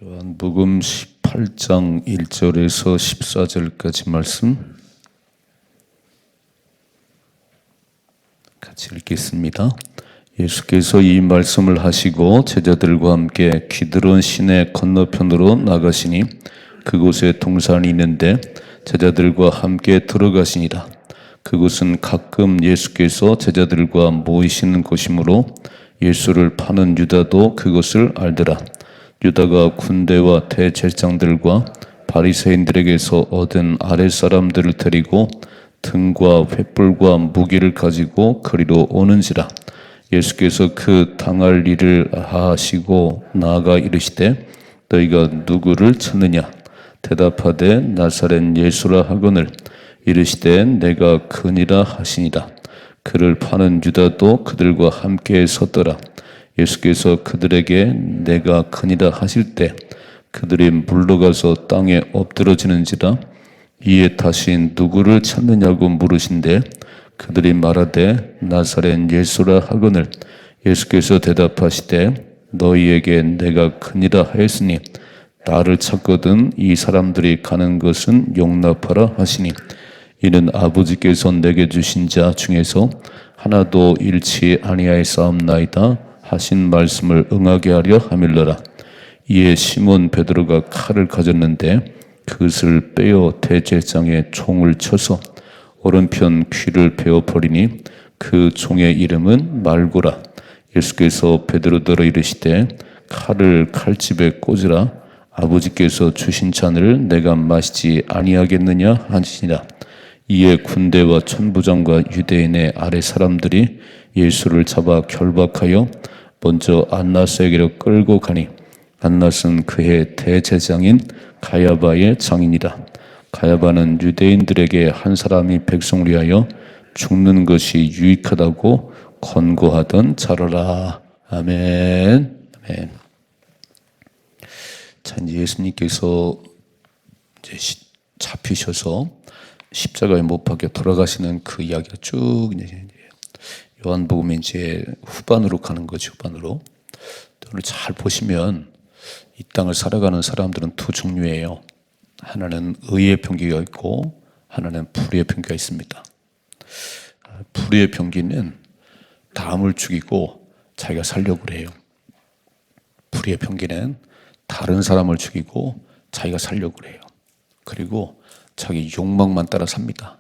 요한복음 18장 1절에서 14절까지 말씀 같이 읽겠습니다. 예수께서 이 말씀을 하시고 제자들과 함께 기드론 시내 건너편으로 나가시니 그곳에 동산이 있는데 제자들과 함께 들어가시니라. 그곳은 가끔 예수께서 제자들과 모이시는 곳이므로 예수를 파는 유다도 그것을 알더라. 유다가 군대와 대제사장들과 바리새인들에게서 얻은 아랫사람들을 데리고 등과 횃불과 무기를 가지고 거리로 오는지라. 예수께서 그 당할 일을 하시고 나아가 이르시되 너희가 누구를 찾느냐? 대답하되 나사렛 예수라 하거늘 이르시되 내가 그니라 하시니라. 그를 파는 유다도 그들과 함께 섰더라. 예수께서 그들에게 내가 그니라 하실 때 그들이 물러가서 땅에 엎드러지는지라. 이에 다시 누구를 찾느냐고 물으신대 그들이 말하되 나사렛 예수라 하거늘 예수께서 대답하시되 너희에게 내가 그니라 하였으니 나를 찾거든 이 사람들이 가는 것은 용납하라 하시니 이는 아버지께서 내게 주신 자 중에서 하나도 잃지 아니하였사옵나이다 하신 말씀을 응하게 하려 함일러라. 이에 시몬 베드로가 칼을 가졌는데 그것을 빼어 대제사장의 총을 쳐서 오른편 귀를 베어버리니 그 종의 이름은 말고라. 예수께서 베드로더러 이르시되 칼을 칼집에 꽂으라. 아버지께서 주신 잔을 내가 마시지 아니하겠느냐 하시니라. 이에 군대와 천부장과 유대인의 아래 사람들이 예수를 잡아 결박하여 먼저 안나스에게로 끌고 가니 안나스는 그의 대제사장인 가야바의 장인이라. 가야바는 유대인들에게 한 사람이 백성을 위하여 죽는 것이 유익하다고 권고하던 자로라. 아멘. 아멘. 자, 이제 예수님께서 이제 잡히셔서 십자가에 못 박혀 돌아가시는 그 이야기가 쭉 이제 요한복음에 이제 후반으로 가는 거죠. 후반으로. 오늘 잘 보시면 이 땅을 살아가는 사람들은 두 종류예요. 하나는 의의 병기가 있고 하나는 불의의 병기가 있습니다. 불의의 병기는 남을 죽이고 자기가 살려고 그래요. 불의의 병기는 다른 사람을 죽이고 자기가 살려고 그래요. 그리고 자기 욕망만 따라 삽니다.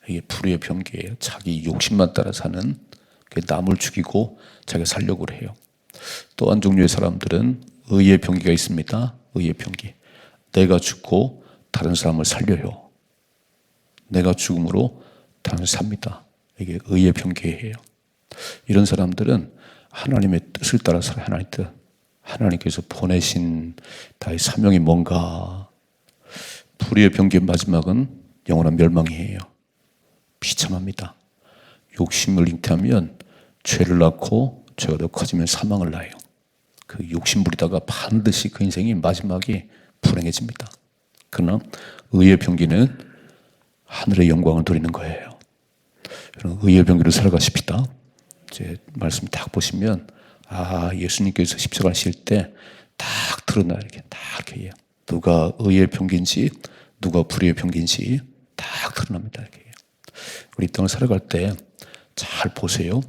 이게 불의의 병기예요. 자기 욕심만 따라 사는 남을 죽이고 자기가 살려고 해요. 또 한 종류의 사람들은 의의 병기가 있습니다. 의의 병기. 내가 죽고 다른 사람을 살려요. 내가 죽음으로 다른 사람을 삽니다. 이게 의의 병기예요. 이런 사람들은 하나님의 뜻을 따라 살아요. 하나님의 뜻. 하나님께서 보내신 나의 사명이 뭔가. 불의의 병기의 마지막은 영원한 멸망이에요. 비참합니다. 욕심을 잉태하면 죄를 낳고 죄가 더 커지면 사망을 낳아요. 그 욕심 부리다가 반드시 그 인생이 마지막에 불행해집니다. 그러나 의의 병기는 하늘의 영광을 누리는 거예요. 여러분, 의의 병기로 살아가십시다. 이제 말씀 딱 보시면 예수님께서 십자가 하실 때 딱 드러나요. 이렇게 딱 이렇게 누가 의의 병기인지 누가 불의의 병기인지 딱 드러납니다. 이렇게. 우리 이 땅을 살아갈 때 잘 보세요.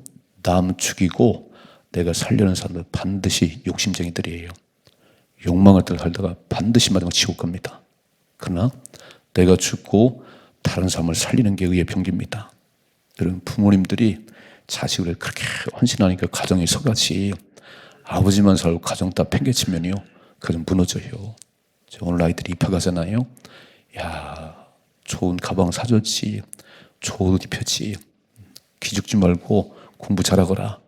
남 죽이고 내가 살려는 사람들 반드시 욕심쟁이들이에요. 욕망을 따라 살다가 반드시 마지막 지옥 갑니다. 그러나 내가 죽고 다른 사람을 살리는 게 의의 병기입니다. 여러분, 부모님들이 자식을 그렇게 헌신하니까 가정이 서같이 아버지만 살고 가정 다 팽개치면요 그건 무너져요. 오늘 아이들이 입학하잖아요. 좋은 가방 사줬지, 좋은 옷 입혔지, 기죽지 말고 공부 잘하거라.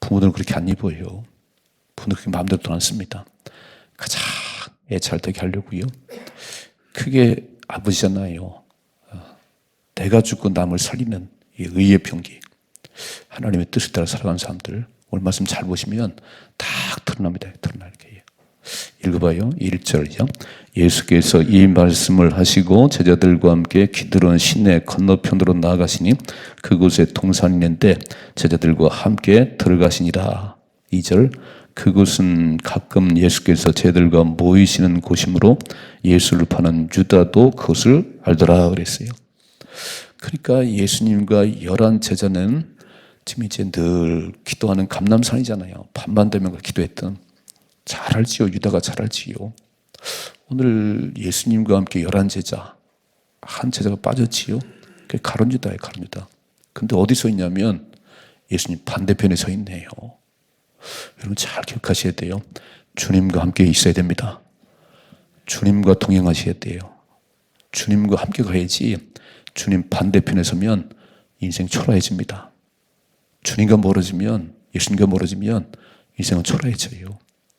부모들은 그렇게 안 입어요. 부모들 그렇게 마음대로 돈 안 씁니다. 가장 애 잘 되게 하려고요. 그게 아버지잖아요. 내가 죽고 남을 살리는 이 의의 병기. 하나님의 뜻을 따라 살아가는 사람들. 오늘 말씀 잘 보시면 딱 드러납니다. 이렇게. 읽어봐요. 1절이요. 예수께서 이 말씀을 하시고 제자들과 함께 기드론 시내 건너편으로 나아가시니 그곳에 동산이 있는데 제자들과 함께 들어가시니라. 2절. 그곳은 가끔 예수께서 제들과 모이시는 곳이므로 예수를 파는 유다도 그것을 알더라 그랬어요. 그러니까 예수님과 11 제자는 지금 이제 늘 기도하는 감람산이잖아요. 밤만 되면 기도했던. 잘 알지요. 유다가 잘 알지요. 오늘 예수님과 함께 11 제자, 한 제자가 빠졌지요. 그게 가룟 유다예요. 가룟 유다. 근데 어디 서 있냐면 예수님 반대편에 서 있네요. 여러분 잘 기억하셔야 돼요. 주님과 함께 있어야 됩니다. 주님과 동행하셔야 돼요. 주님과 함께 가야지 주님 반대편에 서면 인생 초라해집니다. 주님과 멀어지면, 예수님과 멀어지면 인생은 초라해져요.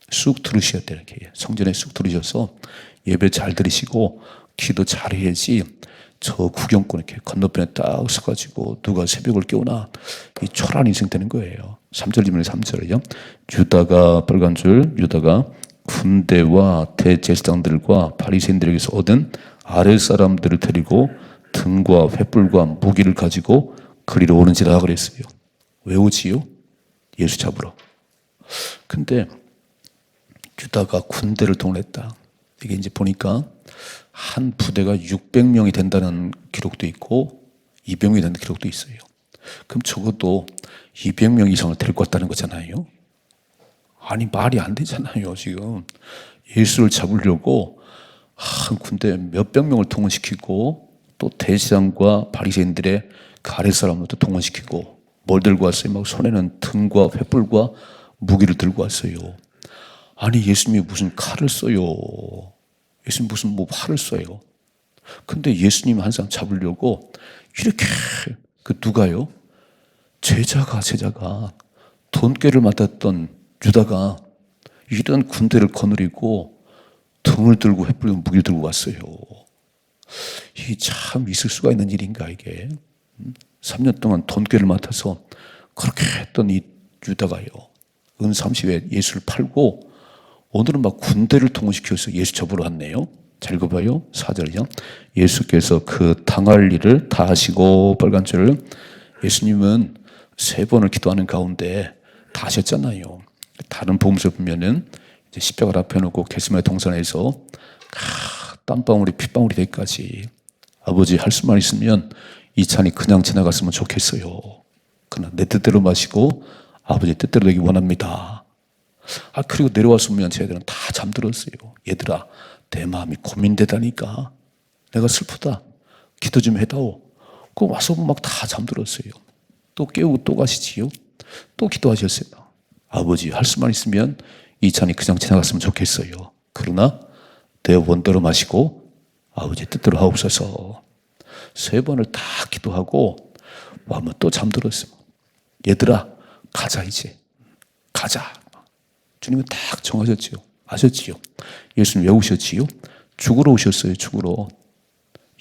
쑥 들으셔야 돼요. 성전에 쑥 들으셔서 예배 잘 들으시고 기도 잘 해야지 저 구경꾼 이렇게 건너편에 딱 서가지고 누가 새벽을 깨우나 이 초라한 인생 되는 거예요. 3절 지문에 3절이요. 유다가 빨간 줄 유다가 군대와 대제사장들과 바리새인들에게서 얻은 아랫 사람들을 데리고 등과 횃불과 무기를 가지고 그리로 오는지라 그랬어요. 왜 오지요? 예수 잡으러. 근데 유다가 군대를 동원했다. 이게 이제 보니까 한 부대가 600명이 된다는 기록도 있고 200명이 된다는 기록도 있어요. 그럼 적어도 200명 이상을 데리고 왔다는 거잖아요. 아니 말이 안 되잖아요. 지금 예수를 잡으려고 한 군대 몇백 명을 동원시키고 또 대제사장과 바리새인들의 그 아랫 사람들도 동원시키고 뭘 들고 왔어요? 막 손에는 등과 횃불과 무기를 들고 왔어요. 아니 예수님이 무슨 칼을 써요. 예수님 무슨 뭐 활을 써요. 근데 예수님 한 사람 잡으려고 이렇게 그 누가요? 제자가 돈꾀를 맡았던 유다가 이런 군대를 거느리고 등을 들고 횃불과 무기를 들고 왔어요. 이게 참 있을 수가 있는 일인가 이게. 3년 동안 돈꾀를 맡아서 그렇게 했던 이 유다가요. 은 30에 예수를 팔고 오늘은 막 군대를 동원시켜서 예수 잡으러 왔네요. 잘 읽어봐요. 4절이요. 예수께서 그 당할 일을 다 하시고 빨간 줄을 예수님은 3번을 기도하는 가운데 다 하셨잖아요. 다른 복음서 보면은 이제 십자가를 앞에 놓고 겟세마네 동산에서 땀방울이 핏방울이 되기까지 아버지 할 수만 있으면 이 잔이 그냥 지나갔으면 좋겠어요. 그러나 내 뜻대로 마시고 아버지 뜻대로 되기 원합니다. 그리고 내려와서 보면 쟤들은 다 잠들었어요. 얘들아 내 마음이 고민되다니까 내가 슬프다 기도 좀 해다오. 그 와서 보면 막 다 잠들었어요. 또 깨우고 또 가시지요. 또 기도하셨어요. 아버지 할 수만 있으면 이 잔이 그냥 지나갔으면 좋겠어요. 그러나 내 원대로 마시고 아버지 뜻대로 하옵소서. 3번을 다 기도하고 와면 또 잠들었어요. 얘들아 가자 이제 가자. 주님은 딱 정하셨지요. 아셨지요. 예수님 왜 오셨지요? 죽으러 오셨어요. 죽으러.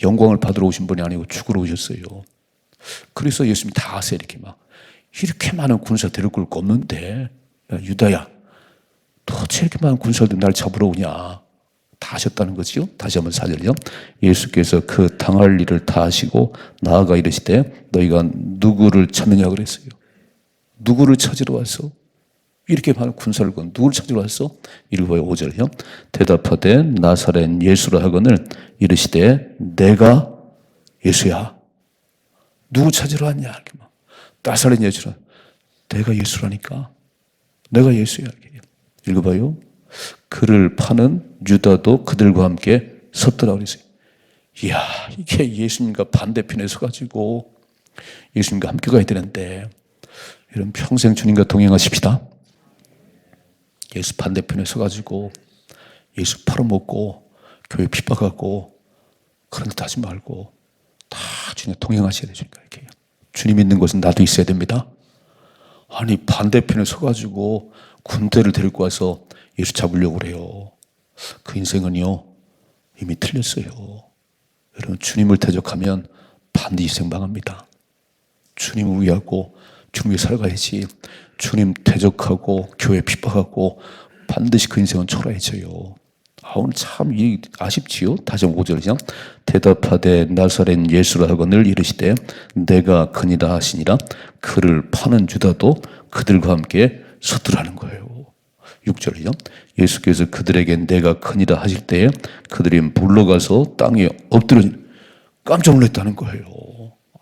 영광을 받으러 오신 분이 아니고 죽으러 오셨어요. 그래서 예수님이 다 하세요. 이렇게 많은 군사 데리고 올 거 없는데 야, 유다야 도대체 이렇게 많은 군사들 날 잡으러 오냐. 다 하셨다는 거지요. 다시 한번 4절이요. 예수께서 그 당할 일을 다 하시고 나아가 이르시되 너희가 누구를 찾느냐 그랬어요. 누구를 찾으러 왔어? 이렇게 많은 군사를 건 누구를 찾으러 왔어? 읽어봐요. 5절이요. 대답하되 나사렛 예수라 하거늘 이르시되 내가 예수야. 누구 찾으러 왔냐? 이렇게 막 나사렛 예수라. 내가 예수라니까. 내가 예수야. 이렇게 읽어봐요. 그를 파는 유다도 그들과 함께 섰더라 그랬어요. 이야, 이게 예수님과 반대편에 서가지고 예수님과 함께 가야 되는데 여러분 평생 주님과 동행하십시다. 예수 반대편에 서가지고 예수 팔아먹고 교회 핍박하고 그런 듯 하지 말고 다 주님과 동행하셔야 되니까 이렇게. 주님 있는 곳은 나도 있어야 됩니다. 아니 반대편에 서가지고 군대를 데리고 와서 예수 잡으려고 그래요. 그 인생은요 이미 틀렸어요. 여러분 주님을 대적하면 반드시 생방합니다. 주님을 위하고 주님 위해 살아가야지. 주님 대적하고 교회 핍박하고 반드시 그 인생은 초라해져요. 오늘 참 아쉽지요. 다시 한번 5절이죠. 대답하되 나사렛 예수라 하거늘 이르시되 내가 그니라 하시니라. 그를 파는 유다도 그들과 함께 섰더라는 거예요. 6절이죠. 예수께서 그들에게 내가 크니라 하실 때에 그들이 물러가서 땅에 엎드려 깜짝 놀랐다는 거예요.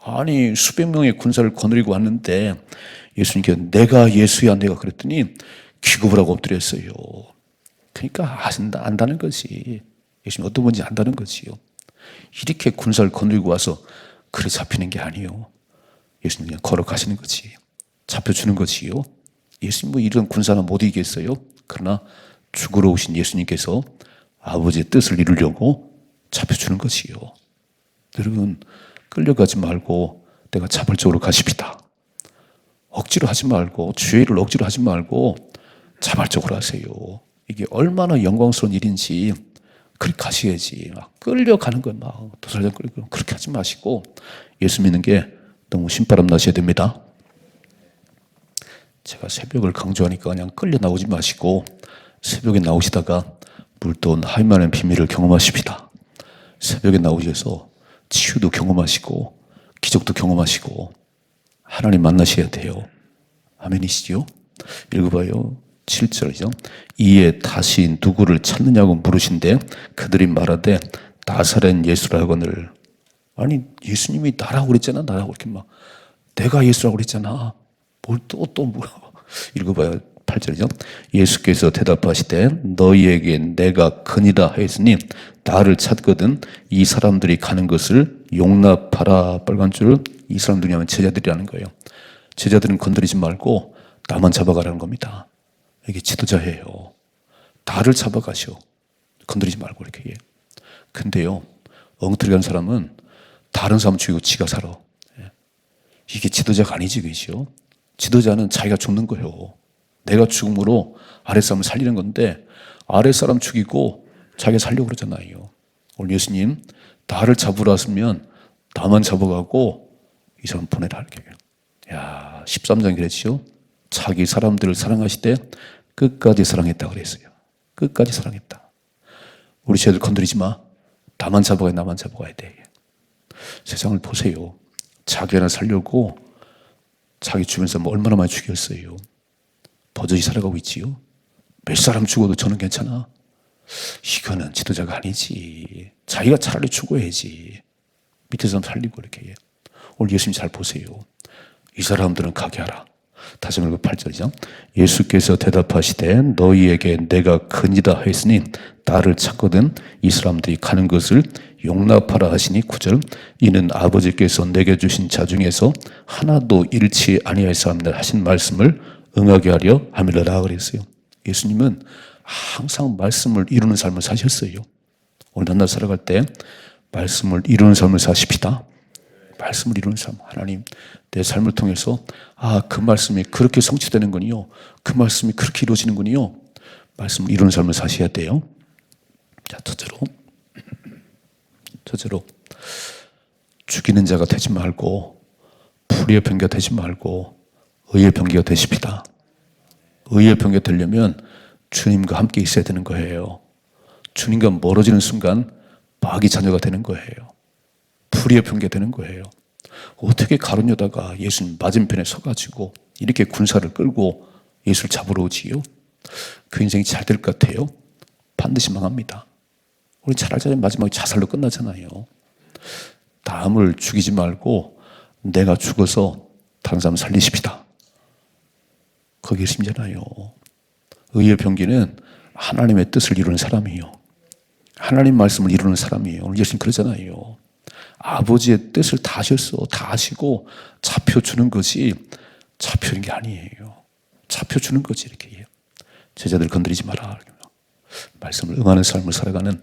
아니 수백 명의 군사를 거느리고 왔는데 예수님께서 내가 예수야 내가 그랬더니 기겁을 하고 엎드렸어요. 그러니까 안다는 거지. 예수님 어떤 분인지 안다는 거지요. 이렇게 군사를 거느리고 와서 그래 잡히는 게 아니에요. 예수님 그냥 걸어가시는 거지. 잡혀주는 거지요. 예수님 뭐 이런 군사는 못 이기겠어요. 그러나 죽으러 오신 예수님께서 아버지의 뜻을 이루려고 잡혀주는 거지요. 여러분 끌려가지 말고 내가 자발적으로 가십시다. 억지로 하지 말고 주의 일을 억지로 하지 말고 자발적으로 하세요. 이게 얼마나 영광스러운 일인지 그렇게 가셔야지. 막 끌려가는 건 막 도살장 끌고 그렇게 하지 마시고 예수 믿는 게 너무 신바람 나셔야 됩니다. 제가 새벽을 강조하니까 그냥 끌려 나오지 마시고 새벽에 나오시다가 물돈 하임하는 비밀을 경험하십시다. 새벽에 나오셔서 치유도 경험하시고 기적도 경험하시고 하나님 만나셔야 돼요. 아멘이시죠? 읽어봐요. 7절이죠. 이에 다시 누구를 찾느냐고 물으신데 그들이 말하되 나사렛 예수라 하거늘. 아니 예수님이 나라고 그랬잖아. 나라고 이렇게 막 내가 예수라고 그랬잖아. 뭘 또 뭐야. 읽어봐요. 8절이죠. 예수께서 대답하시되 너희에게 내가 크니라 하였으니 나를 찾거든 이 사람들이 가는 것을 용납하라. 빨간 줄 이 사람들이 하면 제자들이라는 거예요. 제자들은 건드리지 말고 나만 잡아가라는 겁니다. 이게 지도자예요. 나를 잡아가셔. 건드리지 말고 이렇게. 근데요 엉터리 간 사람은 다른 사람 죽이고 지가 살아. 이게 지도자가 아니지 그죠? 지도자는 자기가 죽는 거예요. 내가 죽음으로 아랫사람을 살리는 건데 아랫사람 죽이고 자기가 살려고 그러잖아요. 오늘 예수님 나를 잡으러 왔으면 나만 잡아가고 이 사람 보내라 이렇게. 야 13장 그랬죠. 자기 사람들을 사랑하시되 끝까지 사랑했다 그랬어요. 끝까지 사랑했다. 우리 쟤들 건드리지 마. 나만 잡아가야 돼. 세상을 보세요. 자기 하나 살려고 자기 주변에서 뭐 얼마나 많이 죽였어요. 버젓이 살아가고 있지요. 몇 사람 죽어도 저는 괜찮아. 이거는 지도자가 아니지. 자기가 차라리 죽어야지. 밑에 사람 살리고 이렇게. 오늘 예수님 잘 보세요. 이 사람들은 가게 하라. 다시 말해 8절이죠. 예수께서 대답하시되 너희에게 내가 크니라 하였으니 나를 찾거든 이 사람들이 가는 것을 용납하라 하시니 9절 이는 아버지께서 내게 주신 자 중에서 하나도 잃지 아니할 사람들 하신 말씀을 응하게 하려 함이라 그랬어요. 예수님은 항상 말씀을 이루는 삶을 사셨어요. 오늘 한날 살아갈 때 말씀을 이루는 삶을 사십시다. 말씀을 이루는 삶. 하나님 내 삶을 통해서 그 말씀이 그렇게 성취되는군요. 그 말씀이 그렇게 이루어지는군요. 말씀을 이루는 삶을 사셔야 돼요. 자, 첫째로 죽이는 자가 되지 말고 불의의 병기가 되지 말고 의의 병기가 되십시다. 의의 병기가 되려면 주님과 함께 있어야 되는 거예요. 주님과 멀어지는 순간 마귀 자녀가 되는 거예요. 불의의 병기가 되는 거예요. 어떻게 가룟 유다가 예수님 맞은편에 서가지고 이렇게 군사를 끌고 예수를 잡으러 오지요? 그 인생이 잘 될 것 같아요? 반드시 망합니다. 우리 잘 알잖아요. 마지막에 자살로 끝나잖아요. 남을 죽이지 말고 내가 죽어서 다른 사람 살리십시다. 거기 계시잖아요. 의의 병기는 하나님의 뜻을 이루는 사람이에요. 하나님 말씀을 이루는 사람이에요. 오늘 예수님 그러잖아요. 아버지의 뜻을 다 하셨어. 다 하시고 잡혀주는 것이 잡히는 게 아니에요. 잡혀주는 거지 이렇게. 제자들 건드리지 마라. 말씀을 응하는 삶을 살아가는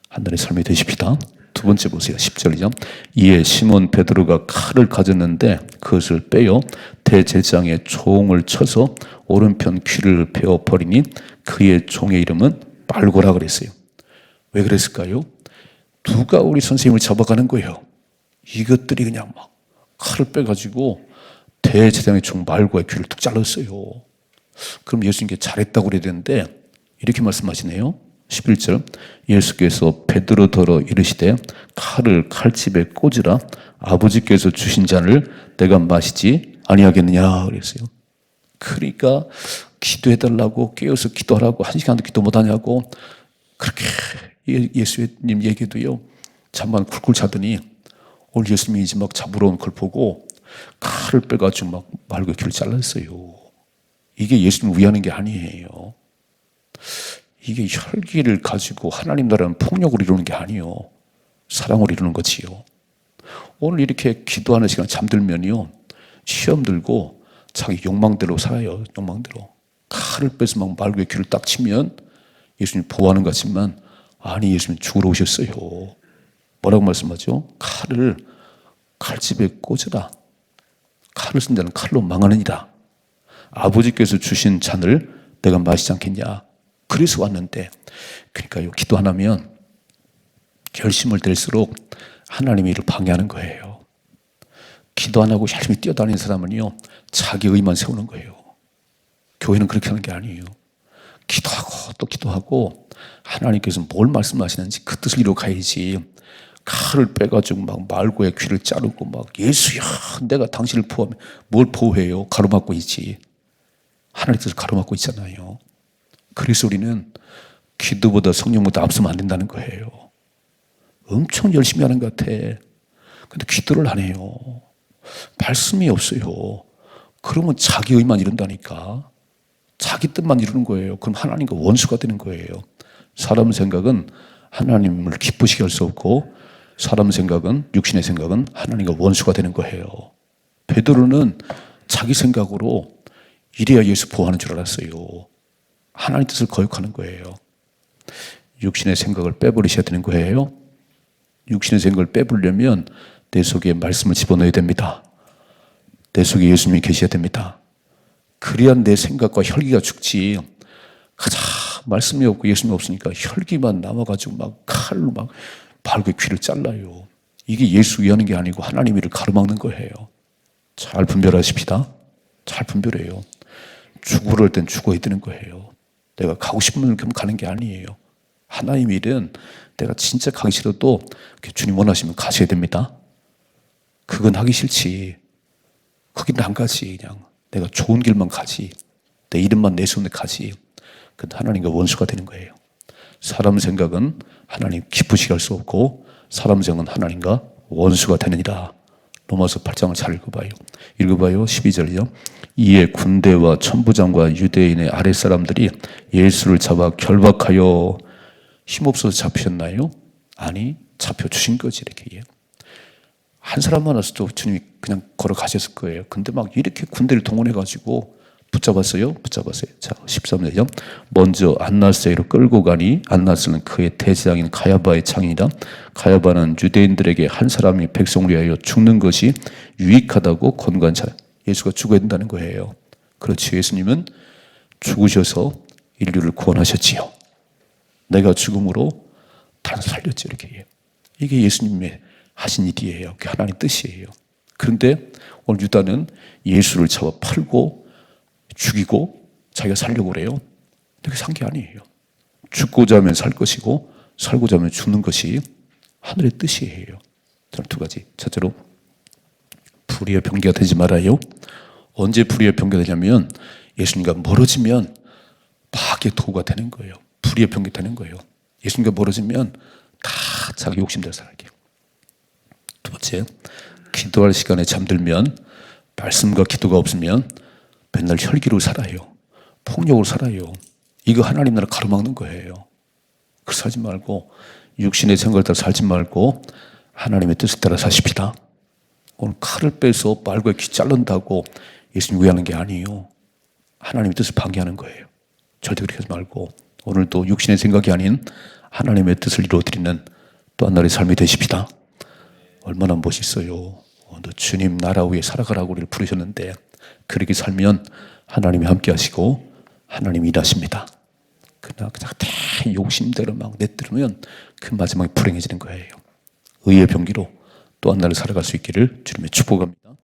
한날의 삶이 되십시다. 두 번째 보세요. 10절이죠. 이에 시몬 베드로가 칼을 가졌는데 그것을 빼어 대제사장의 총을 쳐서 오른편 귀를 베어버리니 그의 종의 이름은 말고라 그랬어요. 왜 그랬을까요? 누가 우리 선생님을 잡아가는 거예요. 이것들이 그냥 막 칼을 빼가지고 대제사장의 총 말고의 귀를 뚝 잘랐어요. 그럼 예수님께 잘했다고 그래야 되는데 이렇게 말씀하시네요. 11절 예수께서 베드로더러 이르시되 칼을 칼집에 꽂으라. 아버지께서 주신 잔을 내가 마시지 아니하겠느냐 그랬어요. 그러니까 기도해달라고 깨어서 기도하라고 1시간도 기도 못하냐고 그렇게 예수님 얘기도요. 잠만 쿨쿨 자더니 오늘 예수님이 이제 막 잡으러 온 걸 보고 칼을 빼가지고 막 말고 귀를 잘랐어요. 이게 예수님을 위하는 게 아니에요. 이게 혈기를 가지고 하나님 나라는 폭력으로 이루는 게 아니에요. 사랑으로 이루는 거지요. 오늘 이렇게 기도하는 시간 잠들면요. 시험 들고 자기 욕망대로 살아요. 욕망대로. 칼을 빼서 막 말고의 귀를 딱 치면 예수님 보호하는 것 같지만 아니 예수님 죽으러 오셨어요. 뭐라고 말씀하죠? 칼을 칼집에 꽂으라. 칼을 쓴 자는 칼로 망하느니라. 아버지께서 주신 잔을 내가 마시지 않겠냐. 그래서 왔는데 그러니까요. 기도 안 하면 결심을 댈수록 하나님의 일을 방해하는 거예요. 기도 안 하고 열심히 뛰어다니는 사람은요. 자기 의만 세우는 거예요. 교회는 그렇게 하는 게 아니에요. 기도하고 또 기도하고 하나님께서 뭘 말씀하시는지 그 뜻을 이루어 가야지. 칼을 빼가지고 막 말고의 귀를 자르고 막 예수야 내가 당신을 포함해 뭘 보호해요. 가로막고 있지. 하나님 뜻을 가로막고 있잖아요. 그래서 우리는 기도보다 성령보다 앞서면 안 된다는 거예요. 엄청 열심히 하는 것 같아. 근데 기도를 안 해요. 말씀이 없어요. 그러면 자기 의만 이룬다니까. 자기 뜻만 이루는 거예요. 그럼 하나님과 원수가 되는 거예요. 사람 생각은 하나님을 기쁘시게 할 수 없고 사람 생각은 육신의 생각은 하나님과 원수가 되는 거예요. 베드로는 자기 생각으로 이래야 예수 보호하는 줄 알았어요. 하나님 뜻을 거역하는 거예요. 육신의 생각을 빼버리셔야 되는 거예요. 육신의 생각을 빼버리려면 내 속에 말씀을 집어넣어야 됩니다. 내 속에 예수님이 계셔야 됩니다. 그래야 내 생각과 혈기가 죽지. 가자 말씀이 없고 예수님이 없으니까 혈기만 남아가지고 막 칼로 막 발귀 귀를 잘라요. 이게 예수 위하는 게 아니고 하나님 일을 가로막는 거예요. 잘 분별하십시다. 잘 분별해요. 죽으러 할 땐 죽어야 되는 거예요. 내가 가고 싶으면 가는 게 아니에요. 하나님 일은 내가 진짜 가기 싫어도 주님 원하시면 가셔야 됩니다. 그건 하기 싫지. 거긴 안 가지. 그냥 내가 좋은 길만 가지. 내 이름만 내세우는 데 가지. 근데 하나님과 원수가 되는 거예요. 사람 생각은 하나님 기쁘시게 할 수 없고 사람 생각은 하나님과 원수가 되느니라. 로마서 8장을 잘 읽어봐요. 읽어봐요. 12절이요. 이에 군대와 천부장과 유대인의 아랫사람들이 예수를 잡아 결박하여 힘없어서 잡히셨나요? 아니 잡혀주신 거지. 이렇게 한 사람만 왔어도 주님이 그냥 걸어가셨을 거예요. 근데 막 이렇게 군대를 동원해가지고 붙잡았어요. 자, 13절이요. 먼저 안나스에로 끌고 가니 안나스는 그의 대제장인 가야바의 창이라. 가야바는 유대인들에게 한 사람이 백성을 위하여 죽는 것이 유익하다고 권고한 자. 예수가 죽어야 된다는 거예요. 그렇지. 예수님은 죽으셔서 인류를 구원하셨지요. 내가 죽음으로 다른 살렸지. 이렇게. 이게 예수님의 하신 일이에요. 그게 하나님 뜻이에요. 그런데 오늘 유다는 예수를 잡아 팔고 죽이고 자기가 살려고 그래요. 그게 산 게 아니에요. 죽고자 하면 살 것이고 살고자 하면 죽는 것이 하늘의 뜻이에요. 저는 두 가지. 첫째로 불의의 병기가 되지 말아요. 언제 불의의 병기가 되냐면 예수님과 멀어지면 파괴 도구가 되는 거예요. 불의의 병기가 되는 거예요. 예수님과 멀어지면 다 자기 욕심대로 살게. 두 번째, 기도할 시간에 잠들면 말씀과 기도가 없으면 맨날 혈기로 살아요. 폭력으로 살아요. 이거 하나님 나라 가로막는 거예요. 그렇게 살지 말고 육신의 생각을 따라 살지 말고 하나님의 뜻을 따라 사십시다. 오늘 칼을 빼서 말과 귀 자른다고 예수님 위하는 게 아니에요. 하나님의 뜻을 방해하는 거예요. 절대 그렇게 하지 말고 오늘도 육신의 생각이 아닌 하나님의 뜻을 이루어드리는 또 한 날의 삶이 되십시다. 얼마나 멋있어요. 오늘 주님 나라 위에 살아가라고 우리를 부르셨는데 그렇게 살면 하나님이 함께 하시고 하나님이 일하십니다. 그냥 다 욕심대로 막 내뜨리면 그 마지막에 불행해지는 거예요. 의의 병기로 또 한 날을 살아갈 수 있기를 주님의 축복합니다.